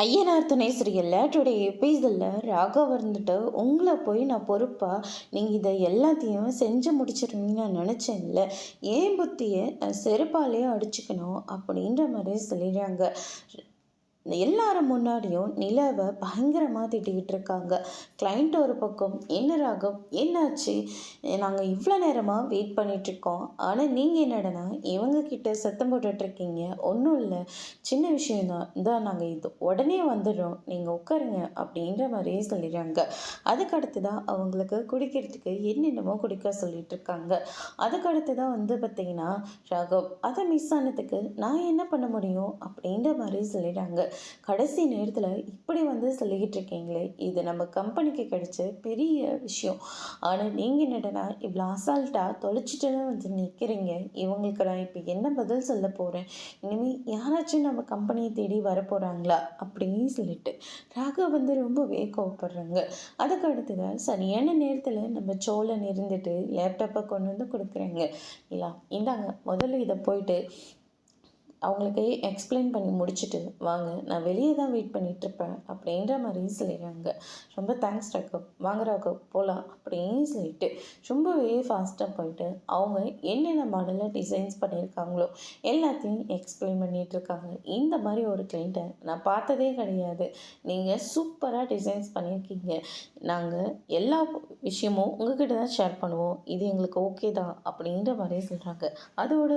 ஐயனார் துணை சீரியல்ல டுடே எபிசோடில் ராகவ் வந்துட்டு உங்களை போய் நான் பொறுப்பாக நீங்கள் இதை எல்லாத்தையும் செஞ்சு முடிச்சிருவீங்கன்னு நான் நினச்சேன்ல. ஏன் புத்தியை செருப்பாலேயே அடிச்சுக்கணும் அப்படின்ற மாதிரி சொல்லிடுறாங்க. எல்லாரும் முன்னாடியும் நிலாவை பயங்கரமாக திட்டிக்கிட்டு இருக்காங்க. கிளைண்ட் ஒரு பக்கம், என்ன ராகவ் என்னாச்சு, நாங்கள் இவ்வளோ நேரமாக வெயிட் பண்ணிகிட்ருக்கோம், ஆனால் நீங்கள் என்னடனா இவங்கக்கிட்ட சத்தம் போட்டுட்ருக்கீங்க. ஒன்றும் இல்லை, சின்ன விஷயந்தான், இதான் நாங்கள் இது உடனே வந்துடுறோம், நீங்கள் உட்காருங்க அப்படின்ற மாதிரியே சொல்லிடுறாங்க. அதுக்கடுத்து தான் அவங்களுக்கு குடிக்கிறதுக்கு என்னென்னமோ குடிக்க சொல்லிட்டு இருக்காங்க. அதுக்கடுத்து தான் பார்த்திங்கன்னா ராகவ் அதை மிஸ் ஆனதுக்கு நான் என்ன பண்ண முடியும் அப்படின்ற மாதிரி சொல்லிடுறாங்க. கடைசி நேரத்தில் இப்படி சொல்லிக்கிட்டு இருக்கீங்களே, இது நம்ம கம்பெனிக்கு கிடைச்ச பெரிய விஷயம். ஆனால் நீங்கள் என்னடனா இவ்வளோ அசால்ட்டாக தொலைச்சிட்டுன்னு நிற்கிறீங்க. இவங்களுக்கு நான் இப்போ என்ன பதில் சொல்ல போகிறேன், இனிமேல் யாராச்சும் நம்ம கம்பெனியை தேடி வரப்போகிறாங்களா அப்படின்னு சொல்லிட்டு ராகவ் ரொம்பவே கோவப்படுறாங்க. அதுக்கு அடுத்ததான் சரியான நேரத்தில் நம்ம சோழன் இருந்துட்டு லேப்டாப்பை கொண்டு கொடுக்குறாங்க. இல்லை இந்தாங்க, முதல்ல இதை போயிட்டு அவங்களுக்கு எக்ஸ்பிளைன் பண்ணி முடிச்சுட்டு வாங்க, நான் வெளியே தான் வெயிட் பண்ணிகிட்ருப்பேன் அப்படின்ற மாதிரி சொல்லிடுறாங்க. ரொம்ப தேங்க்ஸ் ராகவ், வாங்க ராகவ் போகலாம் அப்படின்னு சொல்லிட்டு ரொம்பவே ஃபாஸ்ட்டாக போயிட்டு அவங்க என்னென்ன மாடலில் டிசைன்ஸ் பண்ணியிருக்காங்களோ எல்லாத்தையும் எக்ஸ்பிளைன் பண்ணிகிட்ருக்காங்க. இந்த மாதிரி ஒரு கிளைண்ட்டை நான் பார்த்ததே கிடையாது, நீங்கள் சூப்பராக டிசைன்ஸ் பண்ணியிருக்கீங்க, நாங்கள் எல்லா விஷயமும் உங்ககிட்ட தான் ஷேர் பண்ணுவோம், இது எங்களுக்கு ஓகே தான் அப்படின்ற மாதிரி சொல்கிறாங்க. அதோட